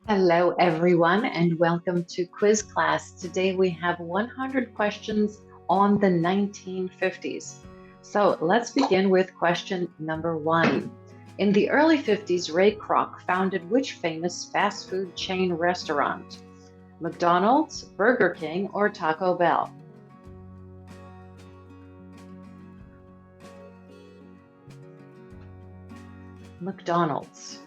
Hello, everyone, and welcome to quiz class. Today we have 100 questions on the 1950s. So let's begin with question number one. In the early 50s, Ray Kroc founded which famous fast food chain restaurant? McDonald's, Burger King, or Taco Bell? McDonald's.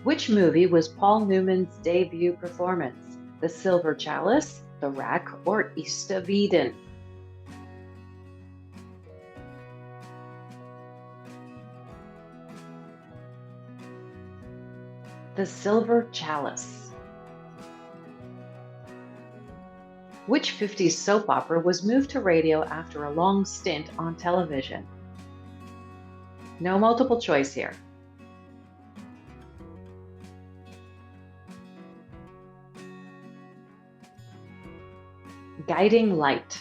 Which movie was Paul Newman's debut performance? The Silver Chalice, The Rack, or East of Eden? The Silver Chalice. Which 50s soap opera was moved to radio after a long stint on television? No multiple choice here. Guiding Light.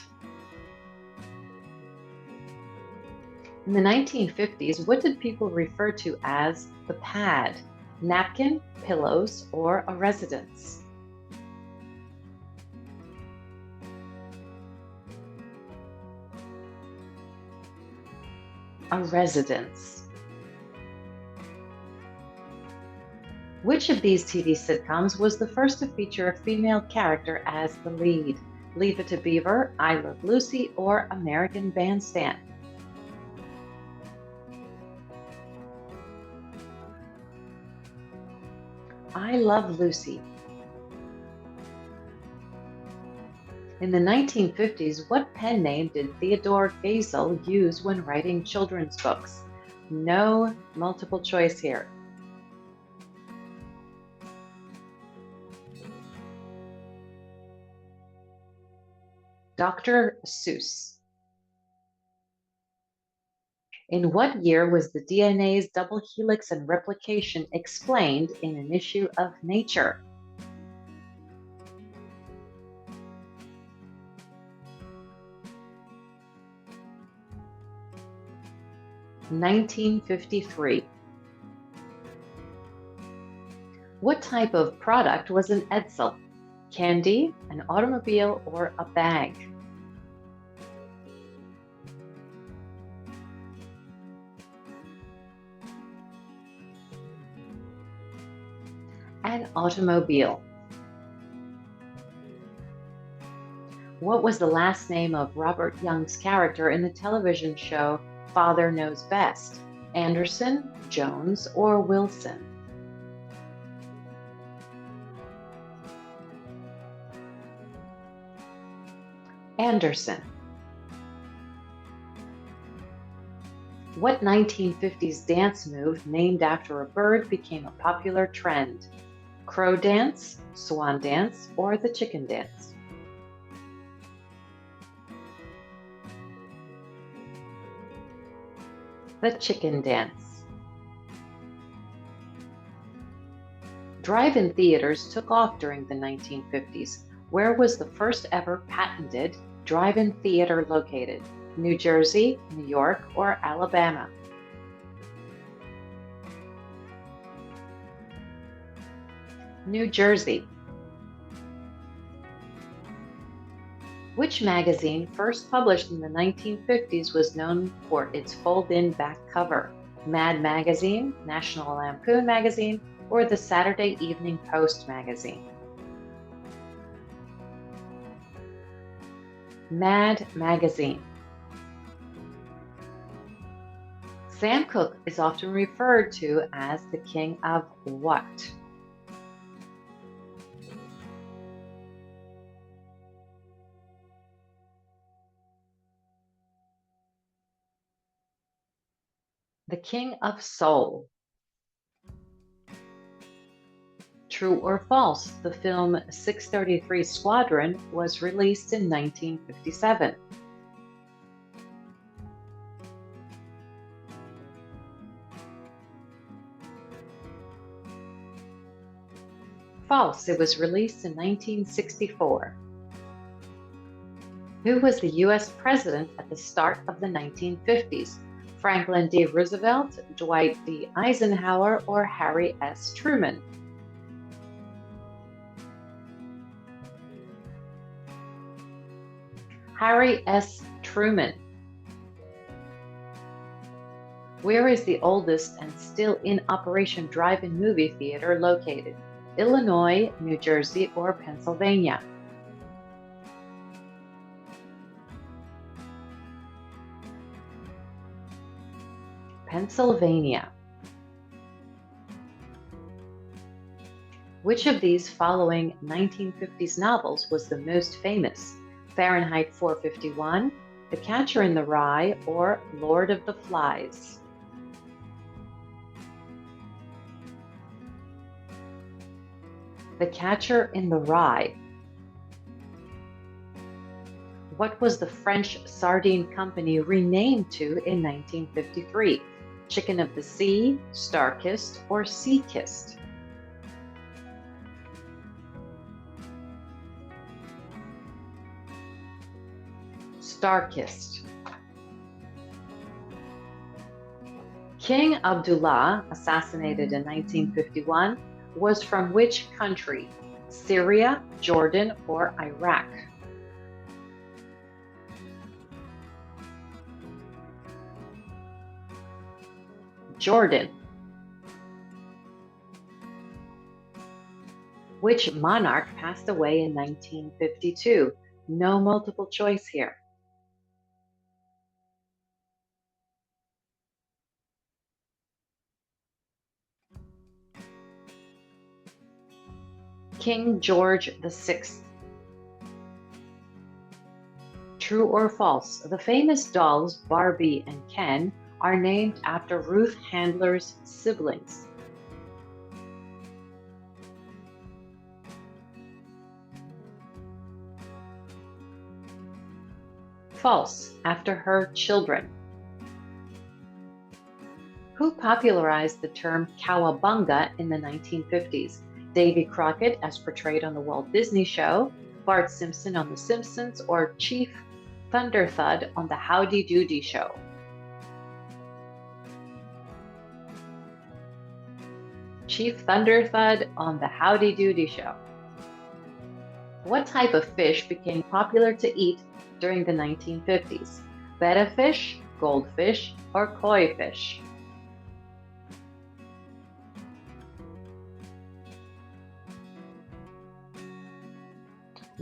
In the 1950s, what did people refer to as the pad? Napkin, pillows, or a residence? A residence. Which of these TV sitcoms was the first to feature a female character as the lead? Leave It to Beaver, I Love Lucy, or American Bandstand? I Love Lucy. In the 1950s, what pen name did Theodore Geisel use when writing children's books? No multiple choice here. Dr. Seuss. In what year was the DNA's double helix and replication explained in an issue of Nature? (1953). What type of product was an Edsel? Candy, an automobile, or a bag? An automobile. What was the last name of Robert Young's character in the television show Father Knows Best? Anderson, Jones, or Wilson? Anderson. What 1950s dance move named after a bird became a popular trend? Crow dance, swan dance, or the chicken dance? The chicken dance. Drive-in theaters took off during the 1950s. Where was the first ever patented drive-in theater located? New Jersey, New York, or Alabama? New Jersey. Which magazine, first published in the 1950s, was known for its fold-in back cover? Mad Magazine, National Lampoon Magazine, or the Saturday Evening Post magazine? Mad Magazine. Sam Cooke is often referred to as the king of what? The king of soul. True or false, the film 633 Squadron was released in 1957. False, it was released in 1964. Who was the US president at the start of the 1950s? Franklin D. Roosevelt, Dwight D. Eisenhower, or Harry S. Truman? Harry S. Truman. Where is the oldest and still in operation drive-in movie theater located? Illinois, New Jersey, or Pennsylvania? Pennsylvania. Which of these following 1950s novels was the most famous? Fahrenheit 451, The Catcher in the Rye, or Lord of the Flies? The Catcher in the Rye. What was the French sardine company renamed to in 1953? Chicken of the Sea, Star-Kissed, or Sea-Kissed? Star-Kissed. King Abdullah, assassinated in 1951, was from which country? Syria, Jordan, or Iraq? Jordan. Which monarch passed away in 1952? No multiple choice here. King George VI. True or false? The famous dolls Barbie and Ken are named after Ruth Handler's siblings. False, after her children. Who popularized the term cowabunga in the 1950s? Davy Crockett, as portrayed on The Walt Disney Show, Bart Simpson on The Simpsons, or Chief Thunderthud on The Howdy Doody Show? Chief Thunderthud on The Howdy Doody Show. What type of fish became popular to eat during the 1950s? Betta fish, goldfish, or koi fish?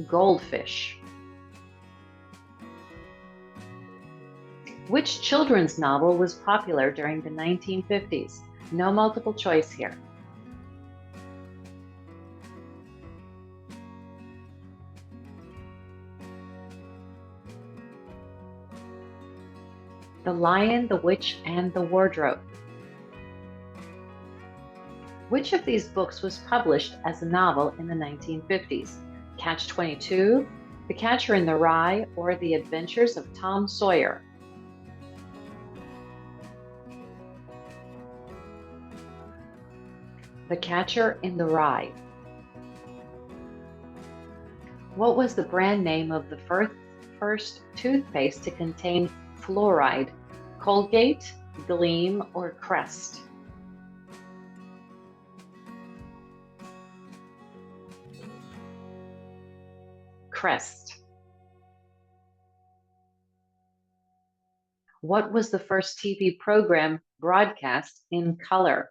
Goldfish. Which children's novel was popular during the 1950s? No multiple choice here. The Lion, the Witch, and the Wardrobe. Which of these books was published as a novel in the 1950s? Catch-22, The Catcher in the Rye, or The Adventures of Tom Sawyer? The Catcher in the Rye. What was the brand name of the first toothpaste to contain fluoride? Colgate, Gleam, or Crest? Crest. What was the first TV program broadcast in color?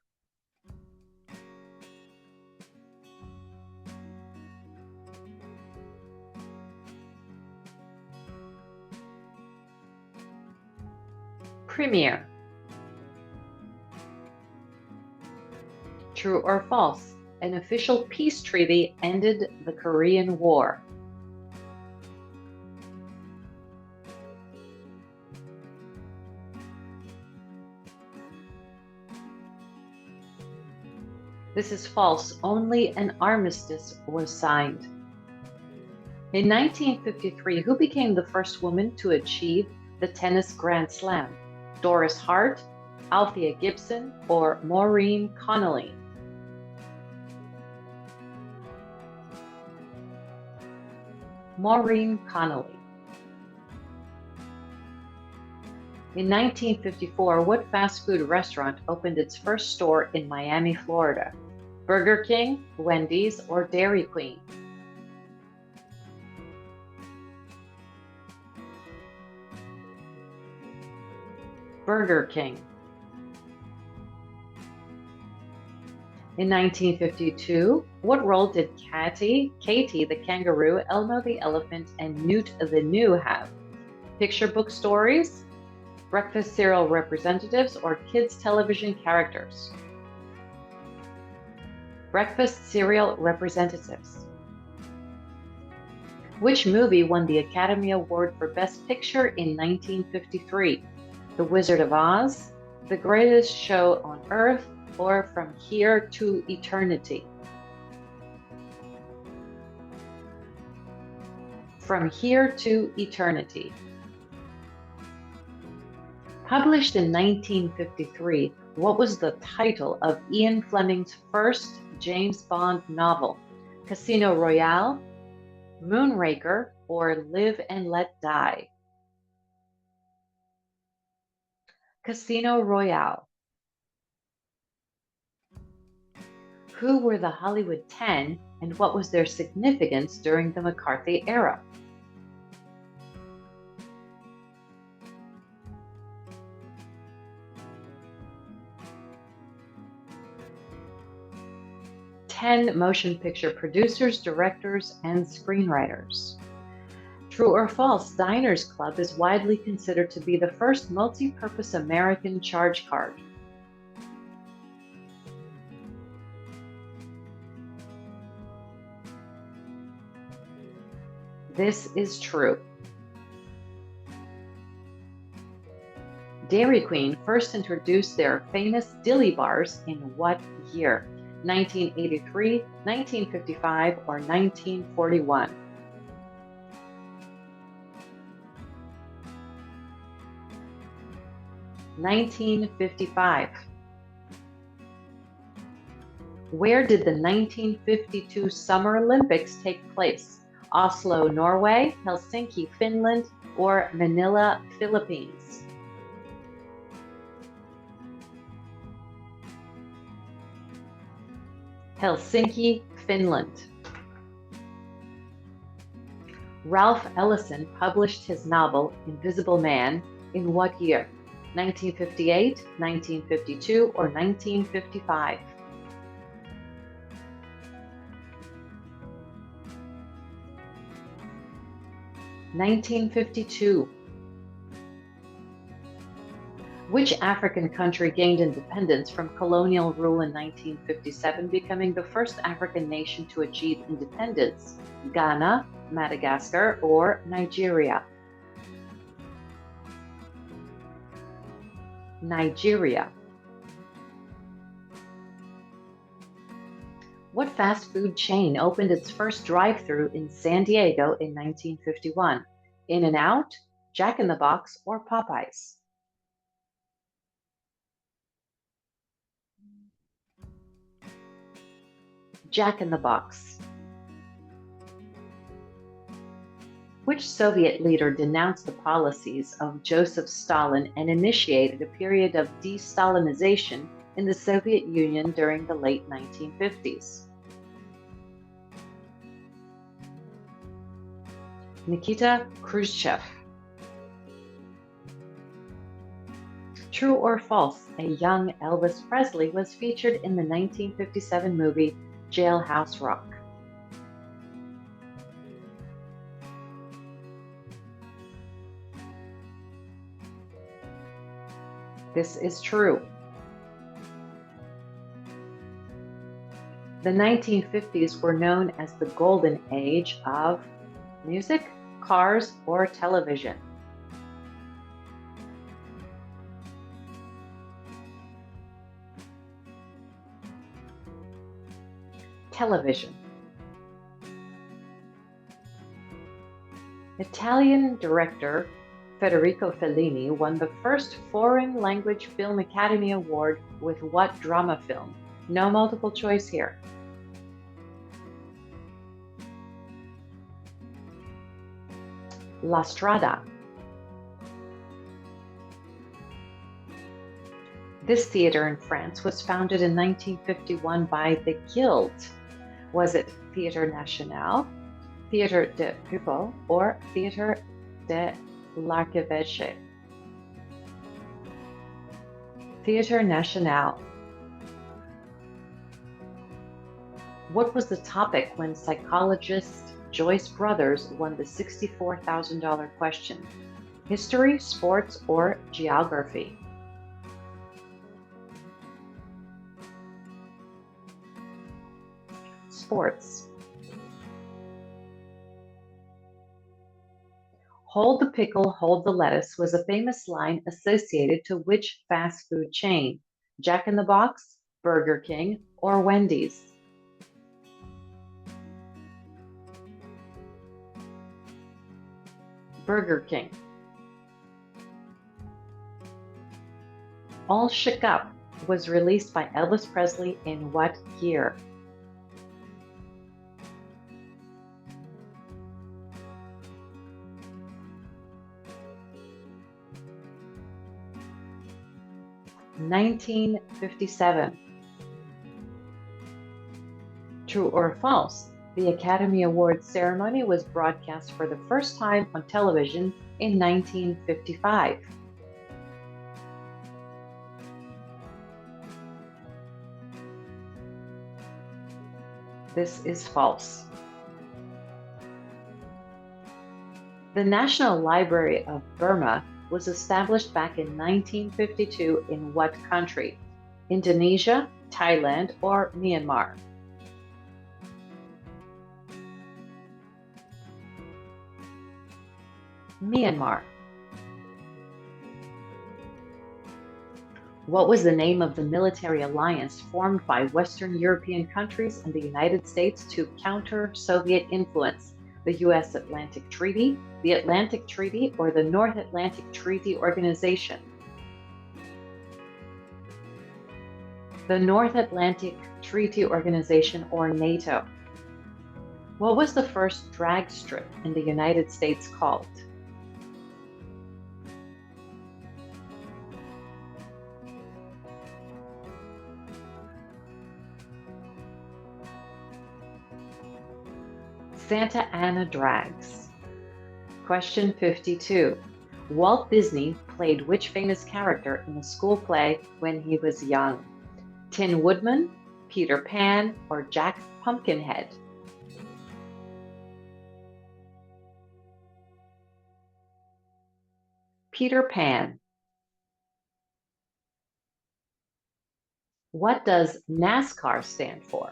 Premiere. True or false? An official peace treaty ended the Korean War. This is false. Only an armistice was signed. In 1953, who became the first woman to achieve the tennis Grand Slam? Doris Hart, Althea Gibson, or Maureen Connolly? Maureen Connolly. In 1954, what fast food restaurant opened its first store in Miami, Florida? Burger King, Wendy's, or Dairy Queen? Burger King. In 1952, what role did Katie the kangaroo, Elmo the elephant, and Newt the gnu have? Picture book stories, breakfast cereal representatives, or kids' television characters? Breakfast cereal representatives. Which movie won the Academy Award for Best Picture in 1953? The Wizard of Oz, The Greatest Show on Earth, or From Here to Eternity? From Here to Eternity. Published in 1953, what was the title of Ian Fleming's first James Bond novel? Casino Royale, Moonraker, or Live and Let Die? Casino Royale. Who were the Hollywood 10 and what was their significance during the McCarthy era? Ten motion picture producers, directors, and screenwriters. True or false, Diners Club is widely considered to be the first multi-purpose American charge card. This is true. Dairy Queen first introduced their famous dilly bars in what year? 1983, 1955, or 1941? 1955. Where did the 1952 Summer Olympics take place? Oslo, Norway, Helsinki, Finland, or Manila, Philippines? Helsinki, Finland. Ralph Ellison published his novel Invisible Man in what year? 1958, 1952, or 1955? 1952. Which African country gained independence from colonial rule in 1957, becoming the first African nation to achieve independence? Ghana, Madagascar, or Nigeria? Nigeria. What fast food chain opened its first drive-thru in San Diego in 1951? In-N-Out, Jack in the Box, or Popeyes? Jack in the Box. Which Soviet leader denounced the policies of Joseph Stalin and initiated a period of de-Stalinization in the Soviet Union during the late 1950s? Nikita Khrushchev. True or false, a young Elvis Presley was featured in the 1957 movie Jailhouse Rock? This is true. The 1950s were known as the golden age of music, cars, or television? Television. Italian director Federico Fellini won the first Foreign Language Film Academy Award with what drama film? No multiple choice here. La Strada. This theater in France was founded in 1951 by the Guild. Was it Théâtre National, Théâtre de Pupil, or Théâtre de l'Archevêché? Théâtre National. What was the topic when psychologist Joyce Brothers won the $64,000 question? History, sports, or geography? Sports. Hold the pickle, hold the lettuce was a famous line associated to which fast food chain? Jack in the Box, Burger King, or Wendy's? Burger King. All Shook Up was released by Elvis Presley in what year? (1957). True or false? The Academy Awards ceremony was broadcast for the first time on television in 1955. This is false. The National Library of Burma was established back in 1952 in what country? Indonesia, Thailand, or Myanmar? Myanmar. What was the name of the military alliance formed by Western European countries and the United States to counter Soviet influence? The U.S. Atlantic Treaty, the Atlantic Treaty, or the North Atlantic Treaty Organization? The North Atlantic Treaty Organization, or NATO. What was the first drag strip in the United States called? Santa Ana Drags. Question 52. Walt Disney played which famous character in the school play when he was young? Tin Woodman, Peter Pan, or Jack Pumpkinhead? Peter Pan. What does NASCAR stand for?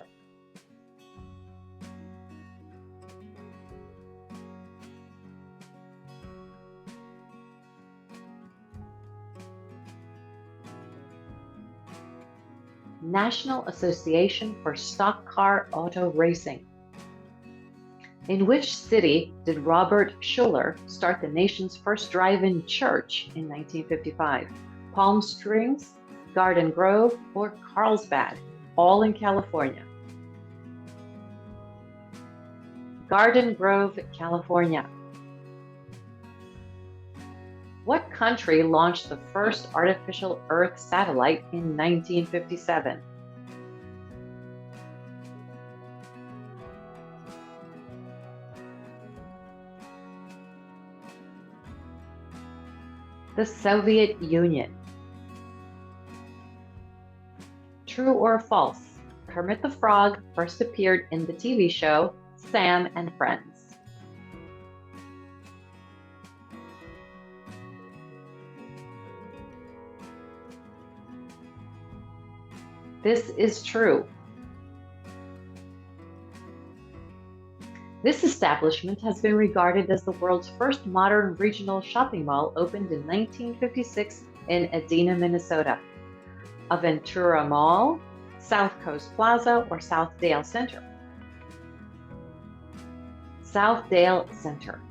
National Association for Stock Car Auto Racing. In which city did Robert Schuller start the nation's first drive-in church in 1955? Palm Springs, Garden Grove, or Carlsbad, all in California? Garden Grove, California. What country launched the first artificial Earth satellite in 1957? The Soviet Union. True or false? Kermit the Frog first appeared in the TV show Sam and Friends. This is true. This establishment has been regarded as the world's first modern regional shopping mall, opened in 1956 in Edina, Minnesota. Aventura Mall, South Coast Plaza, or Southdale Center? Southdale Center.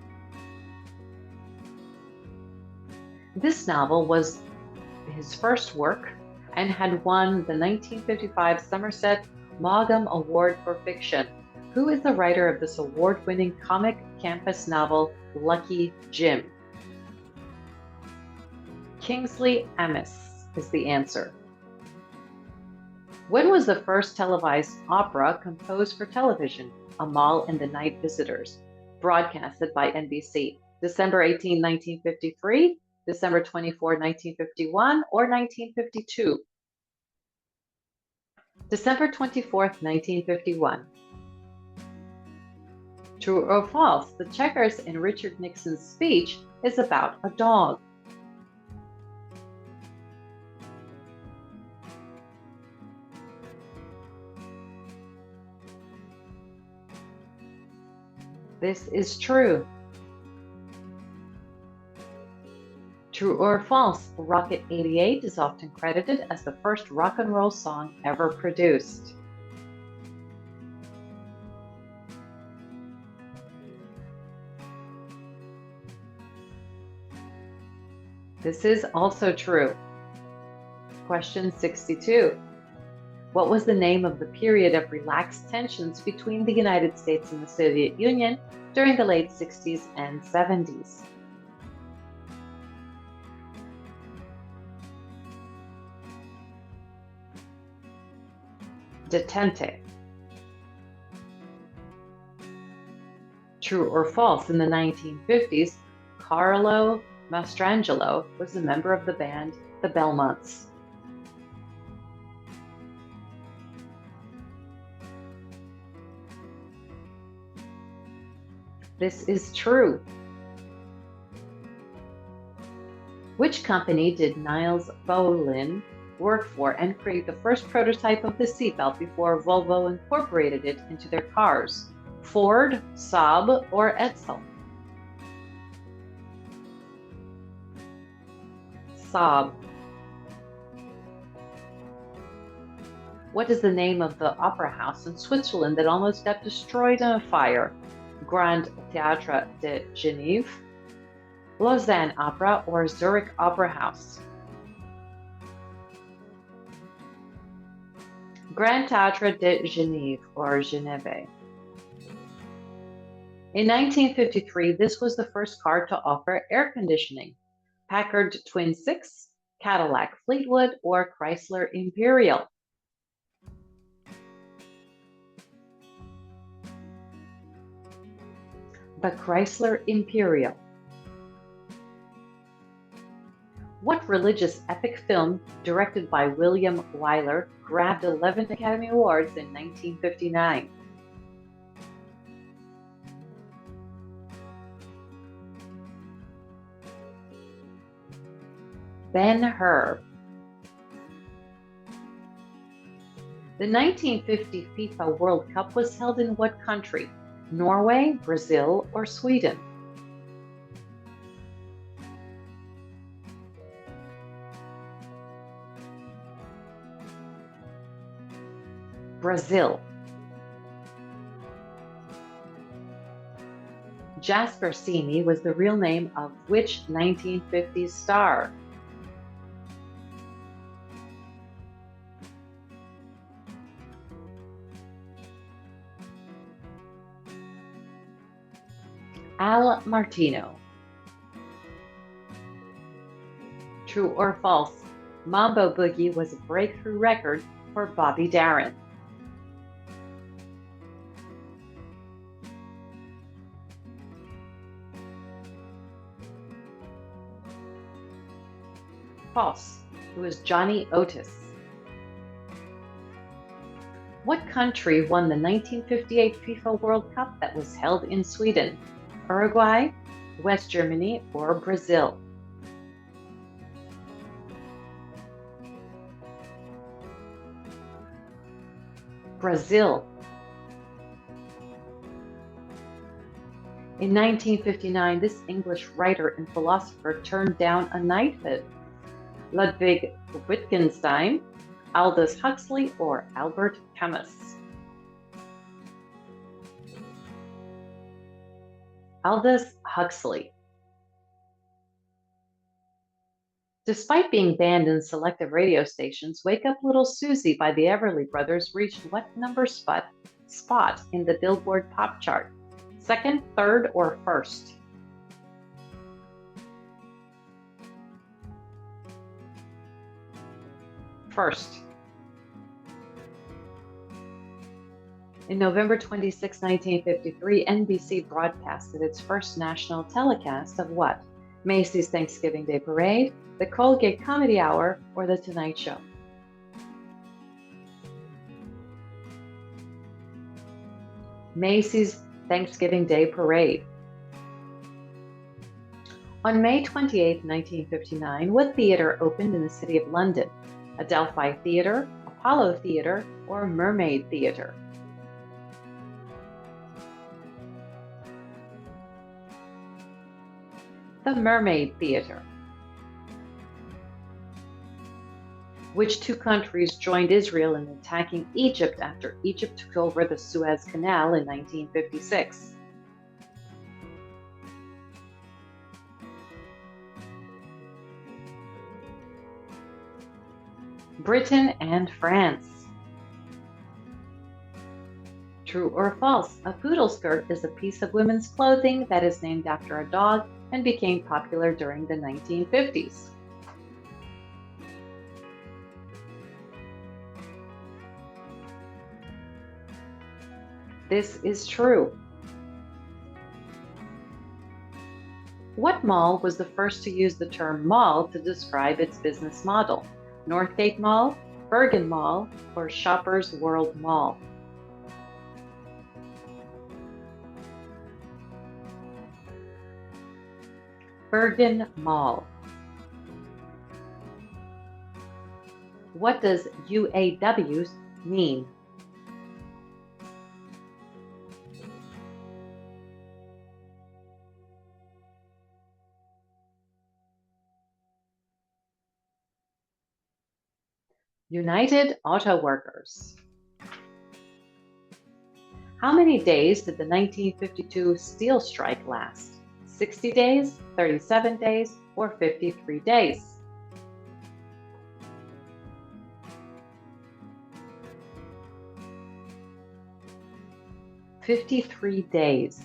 This novel was his first work and had won the 1955 Somerset Maugham Award for Fiction. Who is the writer of this award-winning comic campus novel, Lucky Jim? Kingsley Amis is the answer. When was the first televised opera composed for television? Amal and the Night Visitors, broadcasted by NBC. December 18, 1953, December 24, 1951, or 1952? December 24th, 1951. True or false? The checkers in Richard Nixon's speech is about a dog. This is true. True or false? Rocket 88 is often credited as the first rock and roll song ever produced. This is also true. Question 62. What was the name of the period of relaxed tensions between the United States and the Soviet Union during the late 60s and 70s? Detente. True or false? In the 1950s, Carlo Mastrangelo was a member of the band The Belmonts. This is true. Which company did Niels Bohlin work for and create the first prototype of the seatbelt before Volvo incorporated it into their cars? Ford, Saab, or Edsel? Saab. What is the name of the opera house in Switzerland that almost got destroyed in a fire? Grand Théâtre de Genève, Lausanne Opera, or Zurich Opera House? Grand Théâtre de Genève, or Genève. In 1953, this was the first car to offer air conditioning. Packard Twin Six, Cadillac Fleetwood, or Chrysler Imperial? The Chrysler Imperial. What religious epic film, directed by William Wyler, grabbed 11 Academy Awards in 1959? Ben-Hur. The 1950 FIFA World Cup was held in what country? Norway, Brazil, or Sweden? Brazil. Jasper Sini was the real name of which 1950s star? Al Martino. True or false? Mambo Boogie was a breakthrough record for Bobby Darin. False. It was Johnny Otis. What country won the 1958 FIFA World Cup that was held in Sweden? Uruguay, West Germany, or Brazil? Brazil. In 1959, this English writer and philosopher turned down a knighthood. Ludwig Wittgenstein, Aldous Huxley, or Albert Camus? Aldous Huxley. Despite being banned in selective radio stations, Wake Up Little Susie by the Everly Brothers reached what number spot in the Billboard Pop Chart? Second, third, or first? First. In November 26, 1953, NBC broadcasted its first national telecast of what? Macy's Thanksgiving Day Parade, the Colgate Comedy Hour, or The Tonight Show? Macy's Thanksgiving Day Parade. On May 28, 1959, what theater opened in the city of London? Adelphi Theatre, Apollo Theatre, or Mermaid Theatre? The Mermaid Theatre. Which two countries joined Israel in attacking Egypt after Egypt took over the Suez Canal in 1956? Britain and France. True or false? A poodle skirt is a piece of women's clothing that is named after a dog and became popular during the 1950s. This is true. What mall was the first to use the term mall to describe its business model? Northgate Mall, Bergen Mall, or Shoppers World Mall? Bergen Mall. What does UAW mean? United Auto Workers. How many days did the 1952 steel strike last? 60 days, 37 days, or 53 days? "53 days."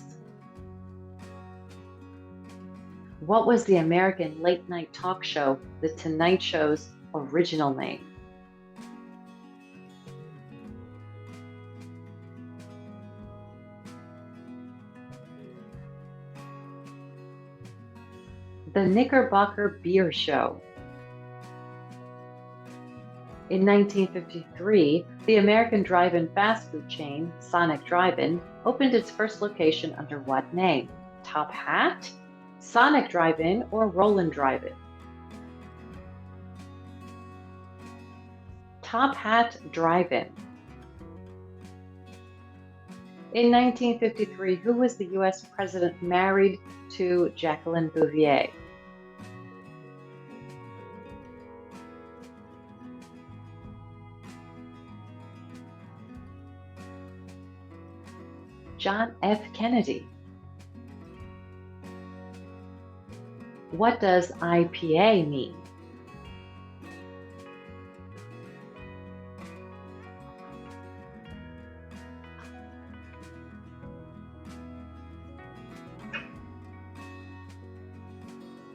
What was the American late-night talk show, The Tonight Show's original name? The Knickerbocker Beer Show. In 1953, the American drive-in fast food chain, Sonic Drive-In, opened its first location under what name? Top Hat, Sonic Drive-In, or Roland Drive-In? Top Hat Drive-In. In 1953, who was the U.S. president married to Jacqueline Bouvier? John F. Kennedy. What does IPA mean?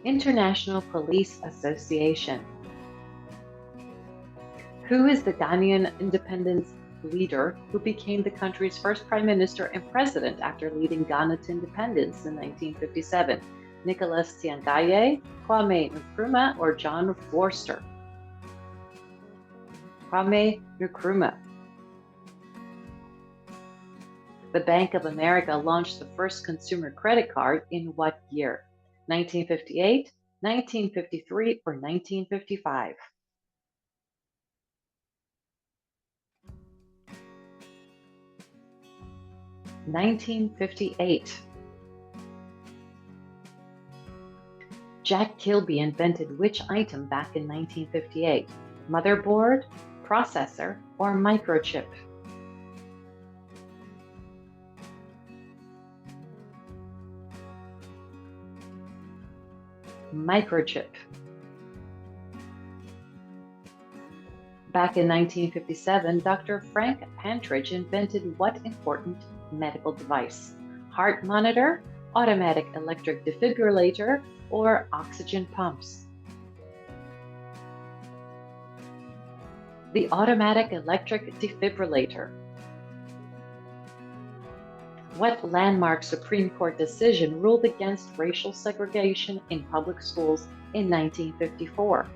International Police Association. Who is the Ghanaian independence leader who became the country's first prime minister and president after leading Ghana to independence in 1957? Nicholas Tiangaye, Kwame Nkrumah, or John Vorster? Kwame Nkrumah. The Bank of America launched the first consumer credit card in what year? 1958, 1953, or 1955? 1958. Jack Kilby invented which item back in 1958? Motherboard, processor, or microchip? Microchip. Back in 1957, Dr. Frank Pantridge invented what important medical device? Heart monitor, automatic electric defibrillator, or oxygen pumps? The automatic electric defibrillator. What landmark Supreme Court decision ruled against racial segregation in public schools in 1954?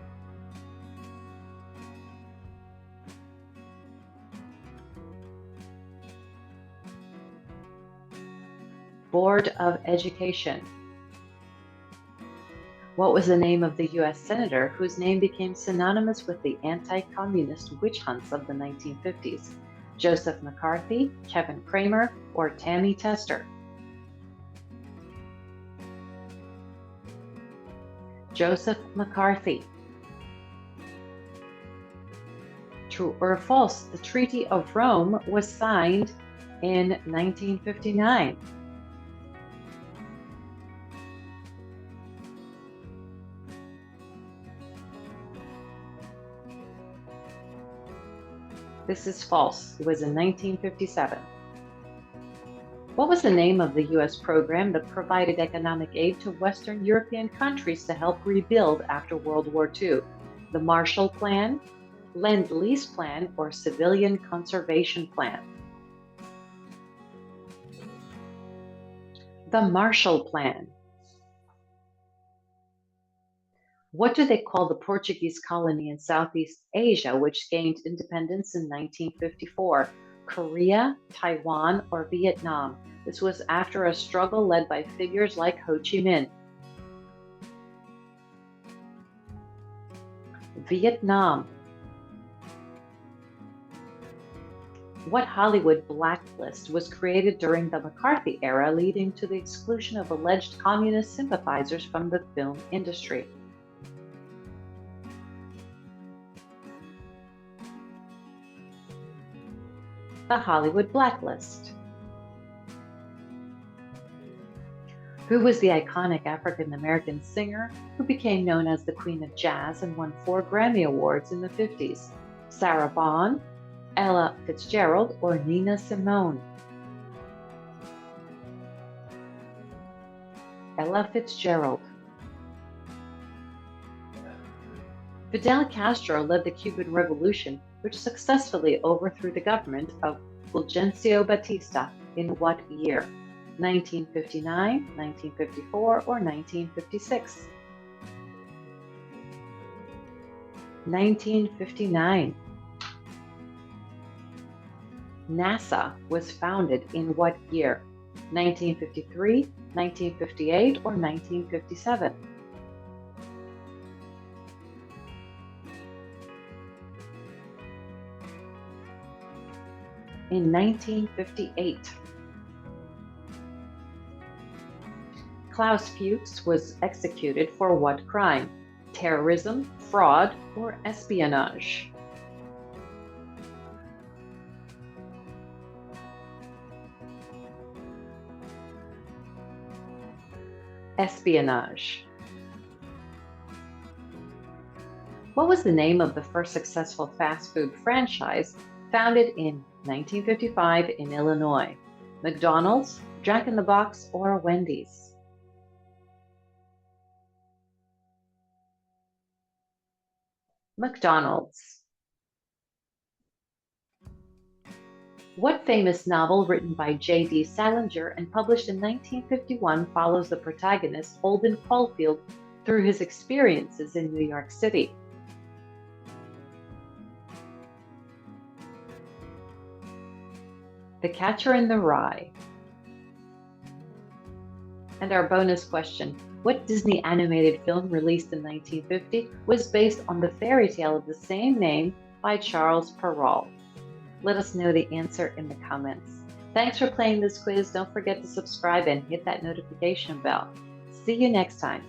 Board of Education. What was the name of the U.S. Senator whose name became synonymous with the anti-communist witch hunts of the 1950s? Joseph McCarthy, Kevin Cramer, or Tammy Tester? Joseph McCarthy. True or false? The Treaty of Rome was signed in 1959. This is false. It was in 1957. What was the name of the U.S. program that provided economic aid to Western European countries to help rebuild after World War II? The Marshall Plan, Lend-Lease Plan, or Civilian Conservation Plan? The Marshall Plan. What do they call the Portuguese colony in Southeast Asia, which gained independence in 1954? Korea, Taiwan, or Vietnam? This was after a struggle led by figures like Ho Chi Minh. Vietnam. What Hollywood blacklist was created during the McCarthy era, leading to the exclusion of alleged communist sympathizers from the film industry? The Hollywood blacklist. Who was the iconic African-American singer who became known as the Queen of Jazz and won 4 Grammy Awards in the 50s? Sarah Vaughan, Ella Fitzgerald, or Nina Simone? Ella Fitzgerald. Fidel Castro led the Cuban Revolution, which successfully overthrew the government of Fulgencio Batista in what year? 1959, 1954, or 1956? 1959. NASA was founded in what year? 1953, 1958, or 1957? In 1958. Klaus Fuchs was executed for what crime? Terrorism, fraud, or espionage? Espionage. What was the name of the first successful fast food franchise founded in 1955 in Illinois? McDonald's, Jack in the Box, or Wendy's? McDonald's. What famous novel written by J.D. Salinger and published in 1951 follows the protagonist Holden Caulfield through his experiences in New York City? The Catcher in the Rye. And our bonus question, what Disney animated film released in 1950 was based on the fairy tale of the same name by Charles Perrault? Let us know the answer in the comments. Thanks for playing this quiz. Don't forget to subscribe and hit that notification bell. See you next time.